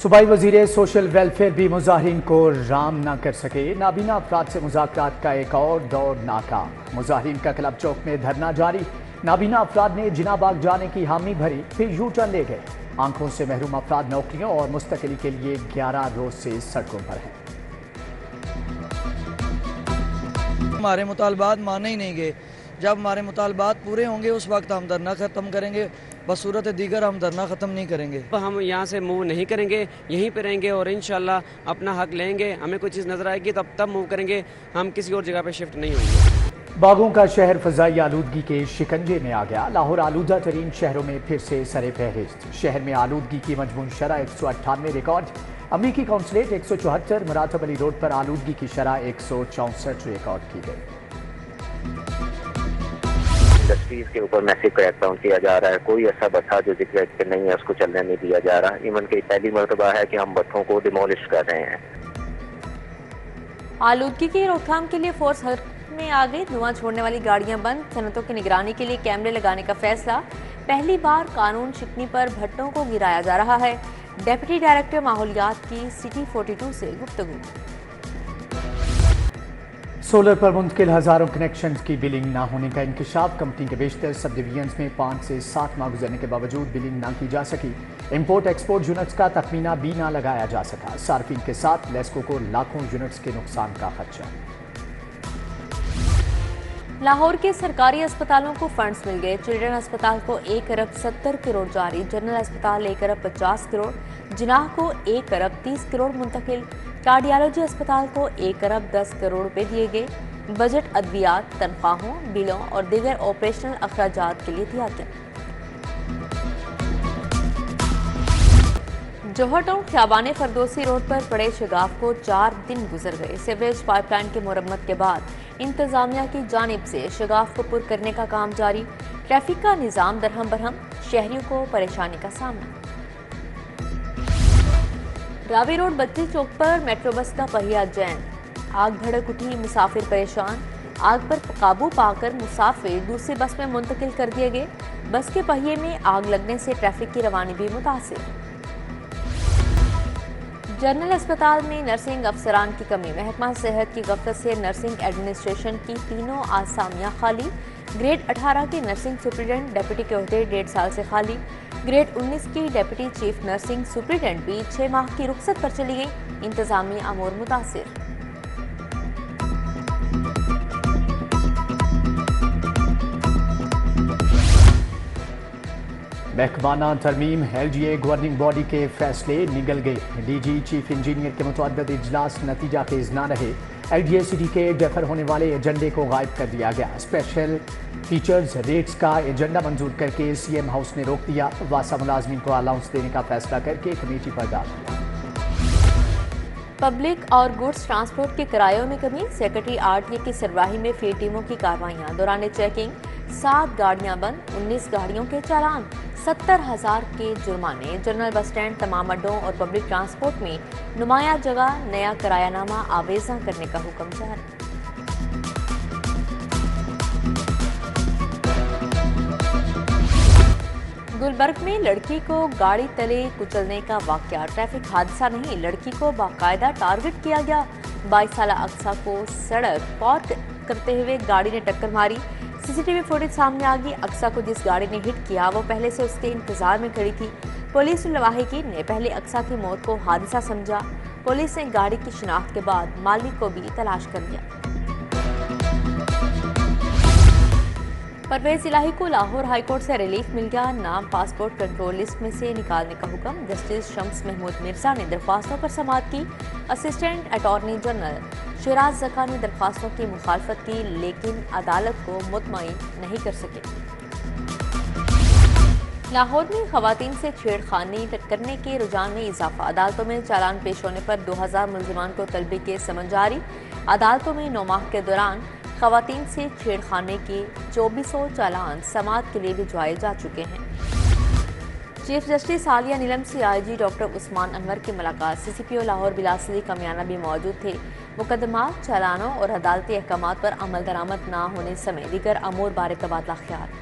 صوبائی وزیر social welfare بھی مظاہرین کو رام نہ کر سکے۔ نابینا افراد سے مذاکرات کا ایک اور دور ناکام۔ مظاہرین کا کلب چوک میں دھرنا جاری۔ نابینا افراد نے جناح باغ جانے کی حامی بھری، پھر یو ٹرن لے گئے۔ آنکھوں سے محروم افراد نوکریوں اور مستقلی کے لیے 11 روز سے سڑکوں پر ہیں۔ ہمارے مطالبات مانے ہی نہیں گئے۔ جب ہمارے مطالبات پورے ہوں گے اس وقت ہم دھرنا ختم کریں گے، بصورت دیگر ہم دھرنا ختم نہیں کریں گے۔ ہم یہاں سے موو نہیں کریں گے، یہیں پہ رہیں گے اور انشاءاللہ اپنا حق لیں گے۔ ہمیں کوئی چیز نظر آئے گی تب موو کریں گے، ہم کسی اور جگہ پہ شفٹ نہیں ہوں گے۔ باغوں کا شہر فضائی آلودگی کے شکنجے میں آ گیا۔ لاہور آلودہ ترین شہروں میں پھر سے سر فہرست۔ شہر میں آلودگی کی مجموعی شرح 198 ریکارڈ۔ امریکی کونسلیٹ 174، مراتب علی روڈ پر آلودگی کی شرح 164 ریکارڈ کی گئی۔ انڈسٹریز کے اوپر میسو کریک ڈاؤن کیا جا رہا ہے۔ کوئی ایسا بٹھا جو ذکر کہ نہیں ہے اس کو چلنے نہیں دیا جا رہا۔ ایون کہ پہلی مرتبہ ہے کہ ہم بٹھوں کو ڈیمولش کر رہے ہیں۔ آلودگی کی روک تھام کے لیے فورس حرکت میں آ گئی۔ دھواں چھوڑنے والی گاڑیاں بند۔ صنعتوں کی نگرانی کے لیے کیمرے لگانے کا فیصلہ۔ پہلی بار قانون شکنی پر بھٹوں کو گرایا جا رہا ہے۔ ڈیپٹی ڈائریکٹر ماحولیات کی سٹی 42 سے گفتگو۔ سولر پر منتقل ہزاروں کنیکشنز کی بلنگ نہ ہونے کا انکشاف۔ کمپنی کے بیشتر سب ڈویژنز میں 5 سے 7 ماہ گزرنے کے باوجود بلنگ نہ کی جا سکی۔ امپورٹ ایکسپورٹ یونٹس کا تخمینہ بھی نہ لگایا جا سکا۔ صارفین کے ساتھ لیسکو کو لاکھوں یونٹس کے نقصان کا خدشہ۔ لاہور کے سرکاری اسپتالوں کو فنڈز مل گئے۔ چلڈرن اسپتال کو 1 ارب 70 کروڑ جاری۔ جنرل اسپتال 1 ارب 50 کروڑ۔ جناح کو 1 ارب 30 کروڑ منتقل۔ کارڈیالوجی اسپتال کو 1 ارب 10 کروڑ روپے دیے گئے۔ بجٹ ادویات، تنخواہوں، بلوں اور دیگر آپریشنل اخراجات کے لیے دیا گیا۔ جوہر ٹاؤن خیابان فردوسی روڈ پر پڑے شگاف کو 4 دن گزر گئے۔ سیوریج پائپ لائن کی مرمت کے بعد انتظامیہ کی جانب سے شگاف کو پر کرنے کا کام جاری۔ ٹریفک کا نظام درہم برہم، شہریوں کو پریشانی کا سامنا۔ راوی روڈ بتی چوک پر میٹرو بس کا پہیہ جین۔ آگ بھڑک اٹھی، مسافر پریشان۔ آگ پر قابو پا کر مسافر دوسری بس میں منتقل کر دیے گئے۔ بس کے پہیے میں آگ لگنے سے ٹریفک کی روانی بھی متاثر۔ جنرل اسپتال میں نرسنگ افسران کی کمی۔ محکمہ صحت کی غفلت سے نرسنگ ایڈمنسٹریشن کی تینوں آسامیاں خالی۔ گریڈ 18 کی نرسنگ سپرنٹنڈنٹ ڈپٹی کے عہدے 1.5 سال سے خالی۔ گریڈ 19 کی ڈپٹی چیف نرسنگ سپرنٹنڈنٹ بھی 6 ماہ کی رخصت پر چلی گئی۔ انتظامی امور متاثر۔ محکمانہ ترمیم LGA گورننگ باڈی کے فیصلے نگل گئے۔ ڈی جی چیف انجینئر کے متعدد اجلاس نتیجہ خیز نہ رہے۔ LGA سٹی کے ڈیفر ہونے والے ایجنڈے کو غائب کر دیا گیا۔ اسپیشل فیچرز ریٹس کا ایجنڈا منظور کر کے CM ہاؤس نے روک دیا۔ واسا ملازمین کو الاؤنس دینے کا فیصلہ کر کے کمیٹی پر ڈال دیا۔ پبلک اور گوڈز ٹرانسپورٹ کے کرایوں میں کمی۔ سیکرٹری RTA کی سربراہی میں فیلڈ ٹیموں کی کارروائیاں۔ دوران چیکنگ 7 گاڑیاں بند، 19 گاڑیوں کے چالان، 70,000 کے جرمانے۔ جنرل بس اسٹینڈ، تمام اڈوں اور پبلک ٹرانسپورٹ میں نمایاں جگہ نیا کرایہ نامہ آویزاں کرنے کا حکم جاری۔ گلبرگ میں لڑکی کو گاڑی تلے کچلنے کا واقعہ۔ ٹریفک حادثہ نہیں، لڑکی کو باقاعدہ ٹارگٹ کیا گیا۔ 22 سالہ اقصیٰ کو سڑک پار کرتے ہوئے گاڑی نے ٹکر ماری۔ CCTV فوٹیج سامنے آ گئی۔ اقصیٰ کو جس گاڑی نے ہٹ کیا وہ پہلے سے اس کے انتظار میں کھڑی تھی۔ پولیس لواحقین نے پہلے اقصیٰ کی موت کو حادثہ سمجھا۔ پولیس نے گاڑی کی شناخت کے بعد مالک کو بھی تلاش کر لیا۔ پرویز الہی کو لاہور ہائی کورٹ سے ریلیف مل گیا۔ نام پاسپورٹ کنٹرول لسٹ میں سے نکالنے کا حکم۔ جسٹس شمس محمود مرزا نے درخواستوں پر سماعت کی۔ اسسٹنٹ اٹارنی جنرل شیراز زکا نے درخواستوں کی مخالفت کی لیکن عدالت کو مطمئن نہیں کر سکے۔ لاہور میں خواتین سے چھیڑ خانی کرنے کے رجحان میں اضافہ۔ عدالتوں میں چالان پیش ہونے پر 2000 ملزمان کو طلبی کے سمن جاری۔ عدالتوں میں 9 ماہ کے دوران خواتین سے چھیڑ خانے کے 2400 چالان سماعت کے لیے بھجوائے جا چکے ہیں۔ چیف جسٹس عالیہ نیلم سے IG ڈاکٹر عثمان انور کی ملاقات۔ CCPO لاہور بلا صدیق کمیانہ بھی موجود تھے۔ مقدمات، چالانوں اور عدالتی احکامات پر عمل درآمد نہ ہونے سمیت دیگر امور بارے تبادلہ خیال۔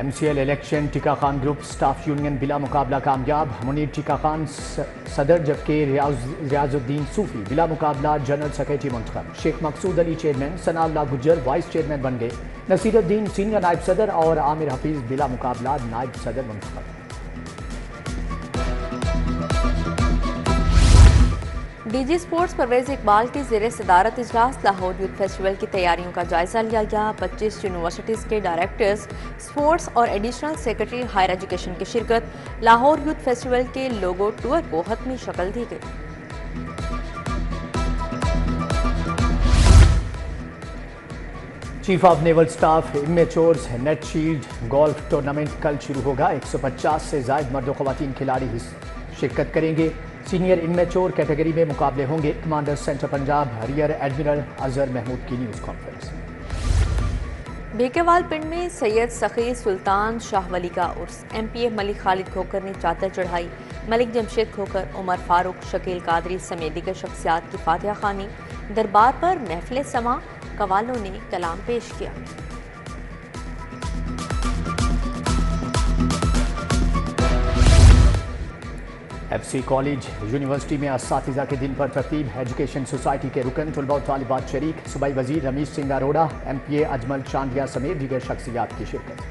MCL الیکشن ٹیکا خان گروپ سٹاف یونین بلا مقابلہ کامیاب، منیر ٹیکا خان صدر جبکہ ریاض الدین صوفی بلا مقابلہ جنرل سیکرٹری منتخب، شیخ مقصود علی چیئرمین، ثناء اللہ گجر وائس چیئرمین بن گئے، نصیر الدین سینئر نائب صدر اور عامر حفیظ بلا مقابلہ نائب صدر منتخب۔ D G sports Parvez Iqbal کی زیر صدارت اجلاس لاہور یوتھ فیسٹیول کی تیاریوں کا جائزہ لیا گیا۔ 25 یونیورسٹیز کے ڈائریکٹرز، اسپورٹس اور ایڈیشنل سیکرٹری ہائر ایجوکیشن کی شرکت۔ لاہور یوتھ فیسٹیول کے لوگو ٹور کو حتمی شکل دی گئی۔ Chief of naval staff amateurs net shield golf tournament کل شروع ہوگا۔ 150 سے زائد مرد و خواتین کھلاڑی شرکت کریں گے۔ سینئر انمیچور کیٹیگری میں مقابلے ہوں گے۔ Commander centre Punjab rear admiral Azhar Mahmood کی نیوز کانفرنس۔ بیکیوال پنڈ میں سید سخی سلطان شاہ ولی کا عرس، MPA ملک خالد کھوکر نے چادر چڑھائی۔ ملک جمشید کھوکر، عمر فاروق، شکیل قادری سمیت دیگر شخصیات کی فاتحہ خوانی۔ دربار پر محفل سماع، قوالوں نے کلام پیش کیا۔ FC کالج یونیورسٹی میں اساتذہ کے دن پر ترتیب، ایجوکیشن سوسائٹی کے رکن، طلباء و طالبات شریک، صوبائی وزیر رمیش سنگھ اروڑہ، MPA اجمل چاندیا سمیت دیگر شخصیات کی شرکت۔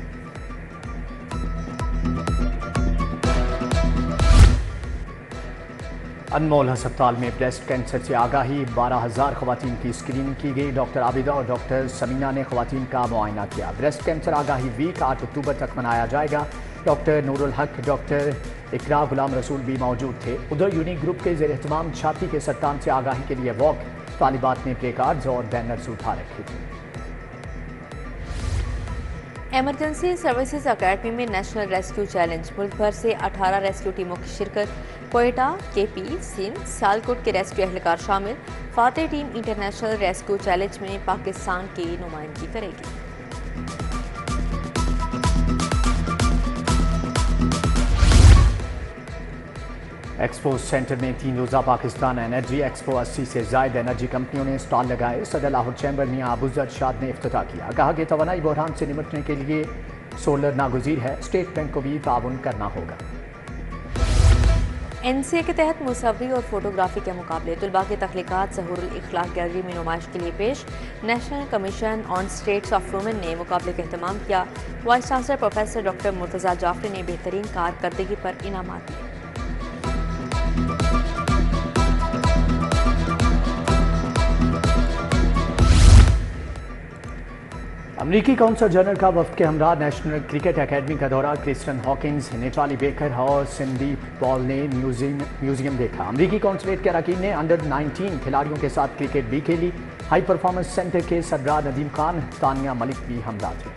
انمول ہسپتال میں بریسٹ کینسر سے آگاہی، 12,000 خواتین کی اسکریننگ کی گئی۔ ڈاکٹر عابدہ اور ڈاکٹر سمینہ نے خواتین کا معائنہ کیا۔ بریسٹ کینسر آگاہی ویک 8 اکتوبر تک منایا جائے گا۔ ڈاکٹر نور الحق، ڈاکٹر اقرا غلام رسول بھی موجود تھے۔ ادھر یونیک گروپ کے زیر اہتمام چھاتی کے سرطان سے آگاہی کے لیے واک، طالبات نے پلے کارڈز اور بینرز اٹھا رکھے تھے۔ ایمرجنسی سروسز اکیڈمی میں نیشنل ریسکیو چیلنج، ملک بھر سے 18 ریسکیو ٹیموں کی شرکت۔ کوئٹہ، KP، سندھ، سیالکوٹ کے ریسکیو اہلکار شامل۔ فاتح ٹیم انٹرنیشنل ریسکیو چیلنج میں پاکستان کی نمائندگی کرے گی۔ ایکسپو سینٹر میں 3 روزہ پاکستان انرجی ایکسپو، 80 سے زائد انرجی کمپنیوں نے اسٹال لگائے۔ صدر لاہور چیمبر میاں ابوذر شاد نے افتتاح کیا۔ کہا کہ توانائی بحران سے نمٹنے کے لیے سولر ناگزیر ہے، اسٹیٹ بینک کو بھی تعاون کرنا ہوگا۔ NCA کے تحت مصوری اور فوٹوگرافی کے مقابلے، طلباء کی تخلیقات ظہور الاخلاق گیلری میں نمائش کے لیے پیش۔ National commission on status of women نے مقابلے کا اہتمام کیا۔ Vice chancellor professor doctor Murtaza Jafri نے بہترین کارکردگی پر انعامات دیے۔ امریکی کونسل جنرل کا وفد کے ہمراہ نیشنل کرکٹ اکیڈمی کا دورہ۔ کرسٹن ہاکنز، نیٹالی بیکر اور سندیپ پال نے میوزیم دیکھا۔ امریکی کونسلیٹ کے اراکین نے انڈر 19 کھلاڑیوں کے ساتھ کرکٹ بھی کھیلی۔ ہائی پرفارمنس سینٹر کے سربراہ ندیم خان، تانیہ ملک بھی ہمراہ تھے۔